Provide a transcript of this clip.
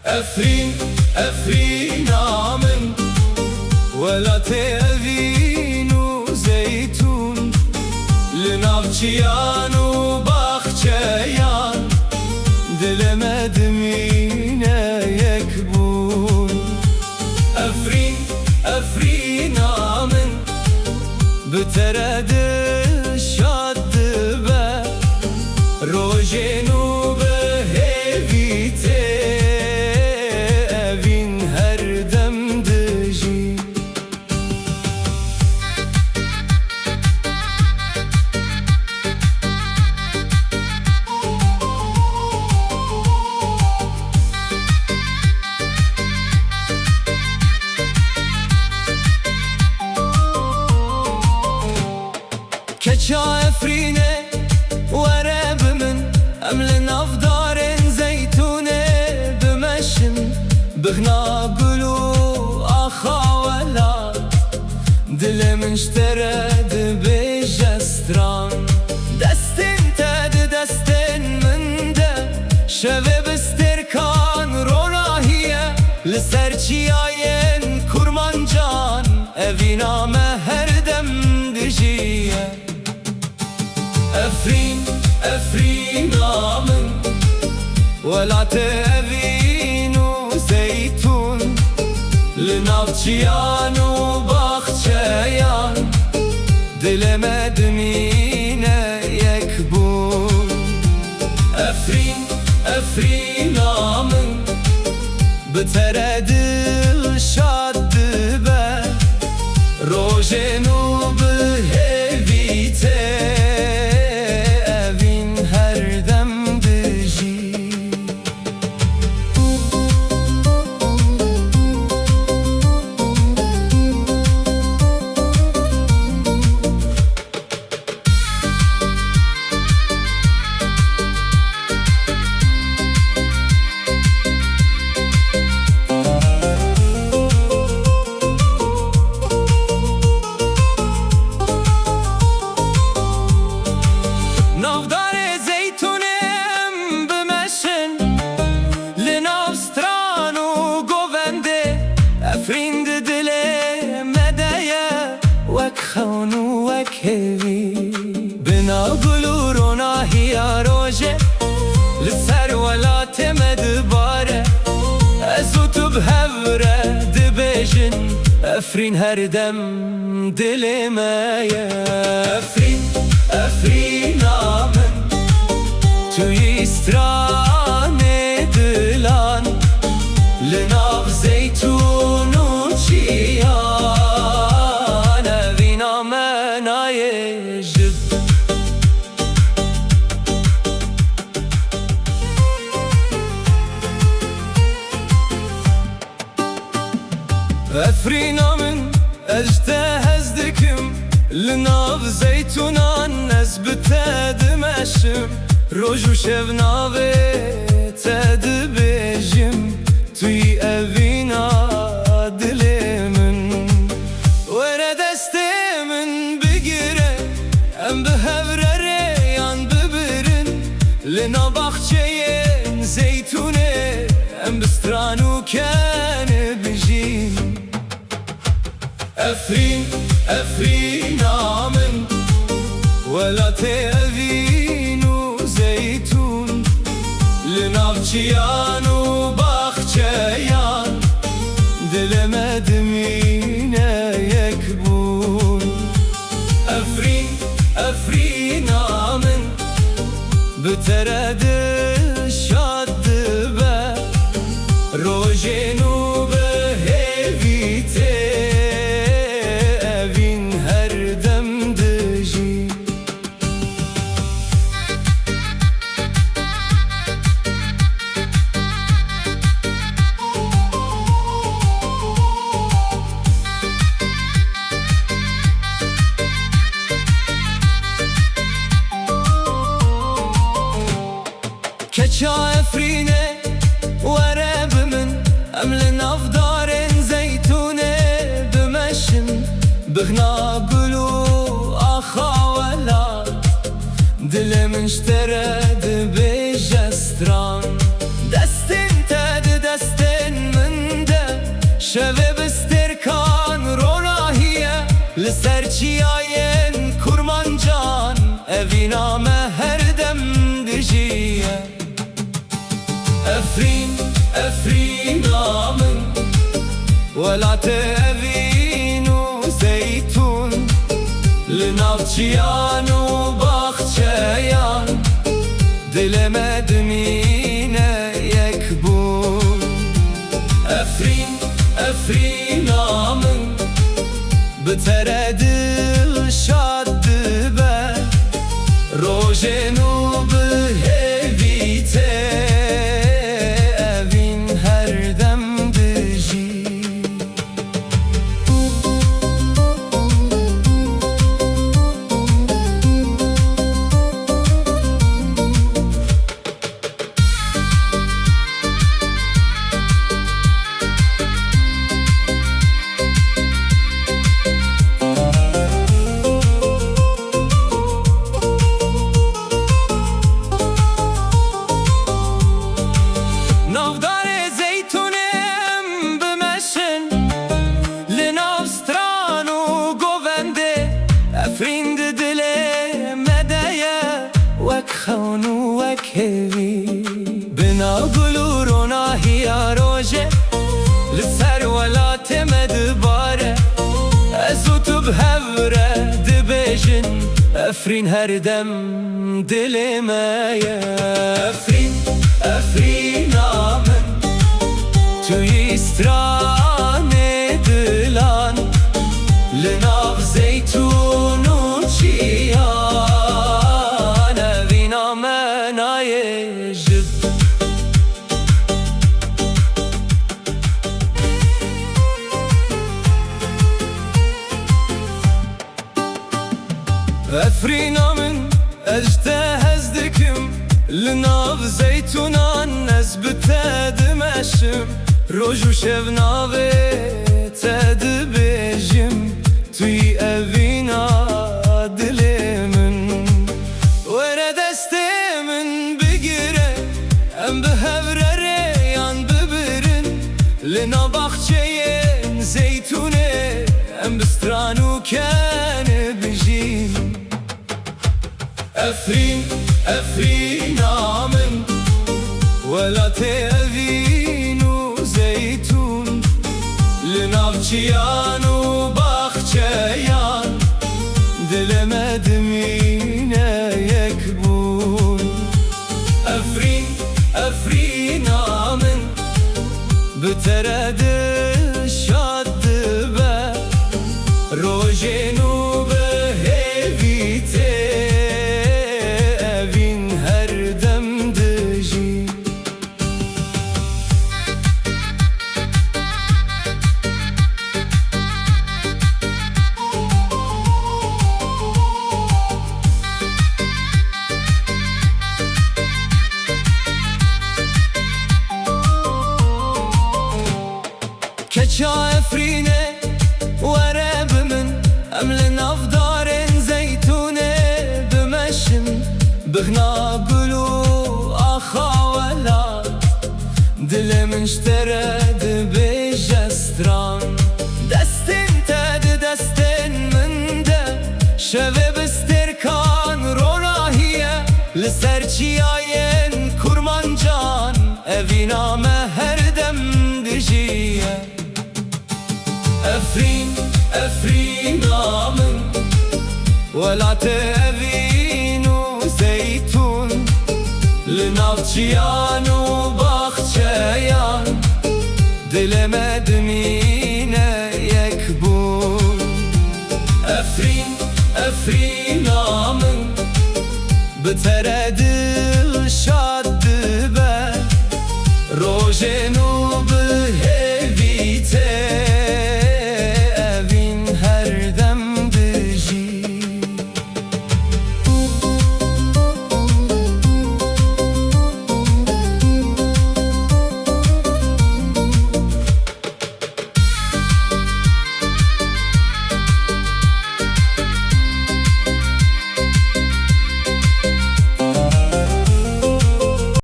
افرین آمن ولات اوین و زیتون لناوچیان و باخچیان دلم دمینه یک بون افرین آمن بترد شاد به روژن و به هیویته اوین هر دم دجی كتشا افرينه ورا بمن امل نافدارن زيتونه بمشم بغنا قلو اخاولا دل من اشترد بجستران دستن تد دستن من ده شوه بستركان روراهيه لسرچياين كرمانجان اوينا مهر دم دجيه افرین آمن ولات اوین و زیتون لناوچیان و باخچیان دلم دمینه یک بون افرین آمن بترد شاد به روژن و به هیویته خونو وک هوی بنا گلورونا هیا روژه لسر ولات مدباره ازو تو بهوره دبیجن افرین هر دم دل مایه افرین آمن توی استران دلان لناف زیتون و چیان افرین آمن اجتهز دکم لناف زیتونان نزبت دمشم روژ و شب ناوه تد بیجم توی اوینا دل من وره دست من بگیره ام به هوره ریان ببرن لنا باخچه زیتونه ام بسترانو کنه بجیم افرین آمن ولات اوین و زیتون لناوچیان و باخچیان دلم دمینه یک بون افرین آمن بترد شاد به روژن و به هیویته كتشا افرينه ورا بمن امل نافدارن زيتونه بمشم بغنا قلو اخاولا دل من اشترد بجستران دستن تد دست لسرچیاین کرمانجان اوینا me her dem dijiye Efrin, Efrin amın Velat evinu zeytun Linavçiyanu bahçeyan Dilemedim yine yekbun Efrin, Efrin amın Biteredil şaddı be Rojenu bihevite Evin her dem dici Efrin dile medeye Vek khanu vek hevi Bina gulur ona hiya roje Lisser velat medbare Ezutub hevre dibejin Efrin her dem dilemeye Efrin, Efrin amın Tüy istran edilan Linav zeytunu çiyan Evina menaye jib Efrinamın ejtehezdikim Linav zeytunan nezbitedim eşim Roju şevnave tedbejim Tüy evina dilimin Vere destemin bigire Em bihevrere yan bibirin Lina bahçeyen zeytune Em bistranu kene bijin Efrin, Efrin amın Velat evinu zeytun Linavçiyanu bahçeyan Dilemedim yine yekbun Efrin, Efrin amın Biteredi şaddı be Rojenu behevite Evin her dem dici Keça efrine verebimin Emlin avdarin zeytune Bimeşim bihna gulu ahavelat Dilimin şteredi bejestran Destin tedi destin minde Şeve bistirkan rorahiye Liserçiyayen kurmancan Evina me her dem dijiye Efrin, Efrin amın Velat evinu zeytun Linavçiyanu bahçeyan Dilemedim yine yekbun Efrin, Efrin amın Biteredi